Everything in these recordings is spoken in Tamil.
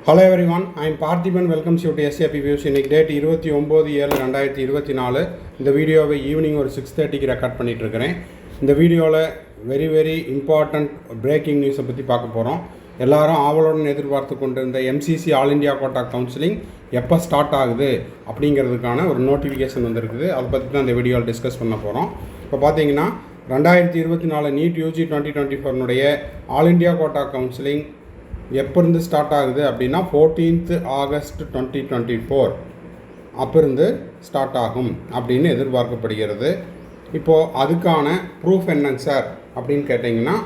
Hello everyone, I am Parthiban. Welcome to SAP Views. இன்னைக்கு டேட் 29/7/2024. இந்த வீடியோவை ஈவினிங் ஒரு 6:30க்கு ரெக்கார்ட் பண்ணிட்டு இருக்கிறேன். இந்த வீடியோவில் வெரி இம்பார்ட்டன்ட் பிரேக்கிங் நியூஸை பற்றி பார்க்க போகிறோம். எல்லாரும் ஆவலுடன் எதிர்பார்த்து கொண்டிருந்த MCC all India quota counselling எப்போ ஸ்டார்ட் ஆகுது அப்படிங்கிறதுக்கான ஒரு நோட்டிஃபிகேஷன் வந்திருக்குது. அதை பற்றி தான் இந்த வீடியோவில் டிஸ்கஸ் பண்ண போகிறோம். இப்போ பார்த்தீங்கன்னா 2024 NEET UG 2024 all India quota counselling எப்போ இருந்து ஸ்டார்ட் ஆகுது அப்படின்னா 14th August 2024 அப்போ இருந்து ஸ்டார்ட் ஆகும் அப்படின்னு எதிர்பார்க்கப்படுகிறது. இப்போது அதுக்கான ப்ரூஃப் என்னங்க சார் அப்படின்னு கேட்டிங்கன்னா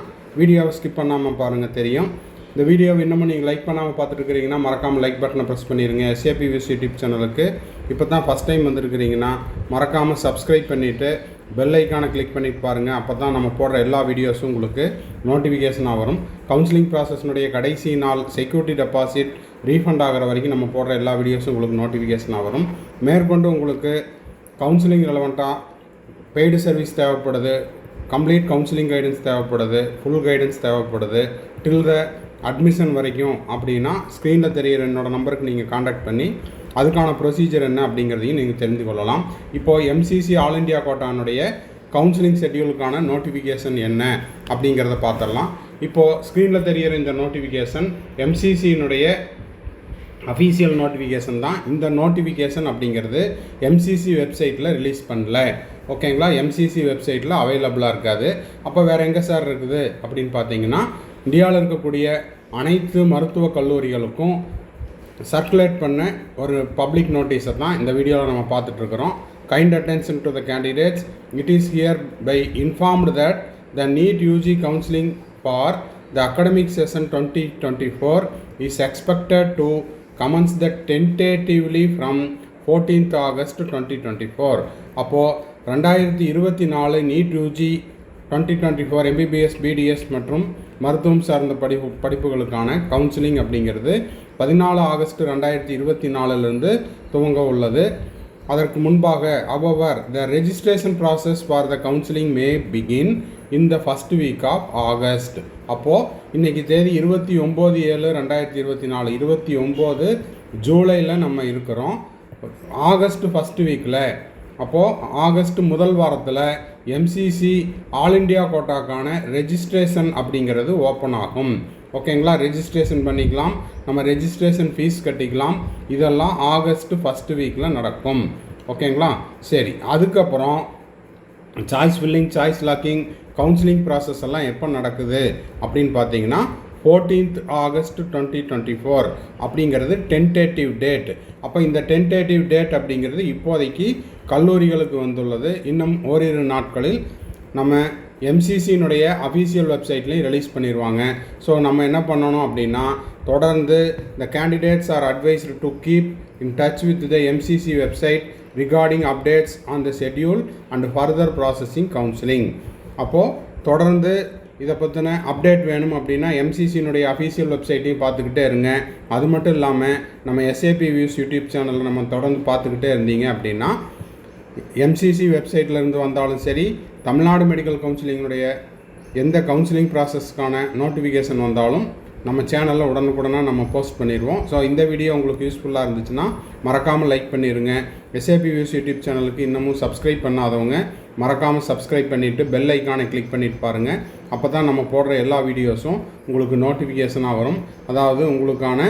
வீடியோவை ஸ்கிப் பண்ணாமல் பாருங்கள், தெரியும். இந்த வீடியோவை இன்னமும் நீங்கள் லைக் பண்ணாமல் பார்த்துட்டு இருக்கிறீங்கன்னா மறக்காமல் லைக் பட்டனை ப்ரெஸ் பண்ணிடுங்க. SAP Views யூடியூப் சேனலுக்கு இப்போ தான் ஃபஸ்ட் டைம் வந்திருக்கிறீங்கன்னா மறக்காமல் சப்ஸ்கிரைப் பண்ணிவிட்டு பெல் ஐக்கானை கிளிக் பண்ணிட்டு பாருங்கள். அப்போ தான் நம்ம போடுற எல்லா வீடியோஸும் உங்களுக்கு நோட்டிஃபிகேஷனாக வரும். கவுன்சிலிங் ப்ராசஸ்னுடைய கடைசி நாள் செக்யூரிட்டி டெபாசிட் ரீஃபண்ட் ஆகிற வரைக்கும் நம்ம போடுற எல்லா வீடியோஸும் உங்களுக்கு நோட்டிஃபிகேஷனாக வரும். மேற்கொண்டு உங்களுக்கு கவுன்சிலிங் ரெலவெண்ட்டாக பெய்டு சர்வீஸ் தேவைப்படுது, கம்ப்ளீட் கவுன்சிலிங் கைடன்ஸ் தேவைப்படுது, ஃபுல் கைடன்ஸ் தேவைப்படுது, டில் த அட்மிஷன் வரைக்கும் அப்படின்னா ஸ்க்ரீனில் தெரிகிற என்னோடய நம்பருக்கு நீங்கள் காண்டாக்ட் பண்ணி அதுக்கான ப்ரொசீஜர் என்ன அப்படிங்கிறதையும் நீங்கள் தெரிந்து கொள்ளலாம். இப்போது MCC ஆல் இண்டியா கோட்டானுடைய கவுன்சிலிங் ஷெட்யூலுக்கான நோட்டிஃபிகேஷன் என்ன அப்படிங்கிறத பார்த்துடலாம். இப்போது ஸ்க்ரீனில் தெரிகிற இந்த நோட்டிஃபிகேஷன் MCCனுடைய அஃபீஷியல் நோட்டிஃபிகேஷன் தான். இந்த நோட்டிஃபிகேஷன் அப்படிங்கிறது MCC வெப்சைட்டில் ரிலீஸ் பண்ணல, ஓகேங்களா. MCC வெப்சைட்டில் அவைலபிளாக இருக்காது. அப்போ வேறு எங்கே சார் இருக்குது அப்படின்னு பார்த்தீங்கன்னா இந்தியாவில் இருக்கக்கூடிய அனைத்து மருத்துவக் கல்லூரிகளுக்கும் சர்க்குலேட் பண்ண ஒரு பப்ளிக் நோட்டீஸை தான் இந்த வீடியோவில் நம்ம பார்த்துட்ருக்குறோம். Kind attention to the candidates, it is hereby informed that the NEET UG counselling for the academic session 2024 is expected to commence the tentatively from 14th August 2024. அப்போது 2024 நீட் யூஜி 2024 MBBS BDS மற்றும் மருத்துவம் சார்ந்த படிப்புகளுக்கான கவுன்சிலிங் அப்படிங்கிறது 14 ஆகஸ்ட் 2024 துவங்க உள்ளது. அதற்கு முன்பாக however the registration process for the counseling may begin in the first week of August. அப்போது இன்றைக்கி தேதி 29/7/2024 29 ஜூலையில் நம்ம இருக்கிறோம். ஆகஸ்ட் ஃபஸ்ட் வீக்கில், அப்போது ஆகஸ்ட் முதல் வாரத்தில் MCC ஆல் இண்டியா கோட்டாக்கான ரெஜிஸ்ட்ரேஷன் அப்படிங்கிறது ஓப்பன் ஆகும், ஓகேங்களா. ரெஜிஸ்ட்ரேஷன் பண்ணிக்கலாம், நம்ம ரெஜிஸ்ட்ரேஷன் ஃபீஸ் கட்டிக்கலாம். இதெல்லாம் ஆகஸ்ட் ஃபஸ்ட் வீக்கில் நடக்கும், ஓகேங்களா. சரி, அதுக்கப்புறம் choice filling, choice locking, counselling process எல்லாம் எப்போ நடக்குது அப்படின்னு பார்த்தீங்கன்னா 14th August 2024 அப்படிங்கிறது டென்டேட்டிவ் டேட். அப்போ இந்த டென்டேட்டிவ் டேட் அப்படிங்கிறது இப்போதைக்கு கல்லூரிகளுக்கு வந்துள்ளது. இன்னும் ஓரிரு நாட்களில் நம்ம MCCனுடைய அஃபீஷியல் வெப்சைட்லேயும் ரிலீஸ் பண்ணிடுவாங்க. ஸோ நம்ம என்ன பண்ணணும் அப்படின்னா தொடர்ந்து the candidates are advised to keep in touch with the MCC website regarding updates on the schedule and further processing counseling. அப்போது தொடர்ந்து இதை பற்றின அப்டேட் வேணும் அப்படின்னா MCCனுடைய அஃபீஷியல் வெப்சைட்டையும் பார்த்துக்கிட்டே இருங்க. அது மட்டும் இல்லாமல் நம்ம SAP Views யூடியூப் சேனலில் நம்ம தொடர்ந்து பார்த்துக்கிட்டே இருந்தீங்க அப்படின்னா MCC வெப்சைட்லேருந்து வந்தாலும் சரி, தமிழ்நாடு மெடிக்கல் கவுன்சிலிங்கினுடைய எந்த கவுன்சிலிங் ப்ராசஸ்க்கான நோட்டிஃபிகேஷன் வந்தாலும் நம்ம சேனலில் உடனுக்குடனாக நம்ம போஸ்ட் பண்ணிடுவோம். ஸோ இந்த வீடியோ உங்களுக்கு யூஸ்ஃபுல்லாக இருந்துச்சுன்னா மறக்காமல் லைக் பண்ணிடுங்க. SAP Views யூடியூப் சேனலுக்கு இன்னமும் சப்ஸ்கிரைப் பண்ணாதவங்க மறக்காமல் சப்ஸ்கிரைப் பண்ணிவிட்டு பெல் ஐக்கானை கிளிக் பண்ணிட்டு பாருங்கள். அப்போ தான் நம்ம போடுற எல்லா வீடியோஸும் உங்களுக்கு நோட்டிஃபிகேஷனாக வரும். அதாவது உங்களுக்கான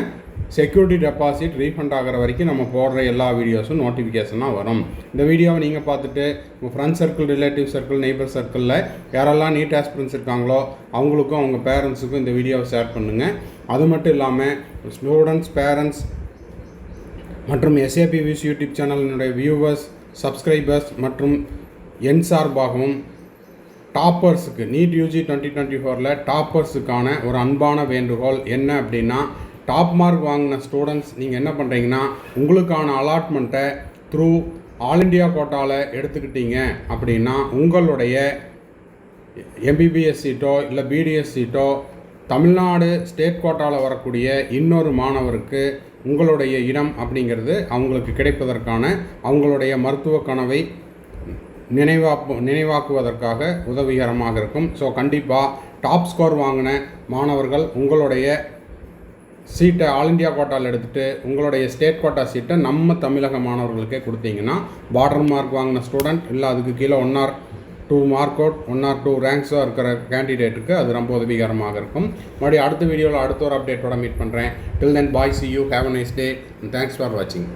செக்யூரிட்டி டெபாசிட் ரீஃபண்ட் ஆகிற வரைக்கும் நம்ம போடுற எல்லா வீடியோஸும் நோட்டிஃபிகேஷனாக வரும். இந்த வீடியோவை நீங்கள் பார்த்துட்டு உங்கள் friend circle, relative circle, neighbour சர்க்கிளில் யாரெல்லாம் நீட் ஆஸ்பிரன்ஸ் இருக்காங்களோ அவங்களுக்கும் அவங்க பேரண்ட்ஸுக்கும் இந்த வீடியோவை ஷேர் பண்ணுங்கள். அது மட்டும் இல்லாமல் ஸ்டூடெண்ட்ஸ், பேரண்ட்ஸ் மற்றும் SAP Views யூடியூப் சேனலினுடைய வியூவர்ஸ், சப்ஸ்கிரைபர்ஸ் மற்றும் என் சார்பாகவும் டாப்பர்ஸுக்கு நீட் யூஜி 2024 டாப்பர்ஸுக்கான ஒரு அன்பான வேண்டுகோள் என்ன அப்படின்னா, டாப் மார்க் வாங்கின ஸ்டூடெண்ட்ஸ் நீங்கள் என்ன பண்ணுறீங்கன்னா உங்களுக்கான அலாட்மெண்ட்டை த்ரூ ஆல் இண்டியா கோட்டாவில் எடுத்துக்கிட்டீங்க அப்படின்னா உங்களுடைய MBBS சீட்டோ இல்லை BDS சீட்டோ தமிழ்நாடு ஸ்டேட் கோட்டாவில் வரக்கூடிய இன்னொரு மாணவருக்கு உங்களுடைய இடம் அப்படிங்கிறது அவங்களுக்கு கிடைப்பதற்கான அவங்களுடைய மருத்துவ கனவை நினைவாக்குவதற்காக உதவிகரமாக இருக்கும். ஸோ கண்டிப்பாக டாப் ஸ்கோர் வாங்கின மாணவர்கள் உங்களுடைய சீட்டை ஆல் இண்டியா கோட்டாவில் எடுத்துகிட்டு உங்களுடைய ஸ்டேட் கோட்டா சீட்டை நம்ம தமிழக மாணவர்களுக்கே கொடுத்தீங்கன்னா பார்டர் மார்க் வாங்கின ஸ்டூடெண்ட் இல்லை அதுக்கு கீழே 1 or 2 மார்க் அவுட் 1 or 2 ரேங்க்ஸாக இருக்கிற கேண்டிடேட்டுக்கு அது ரொம்ப உதவிகரமாக இருக்கும். மறுபடியும் அடுத்த வீடியோவில் அடுத்த ஒரு அப்டேட்டோட மீட் பண்ணுறேன். டில் தென் பாய், see you, have a nice day and thanks for watching.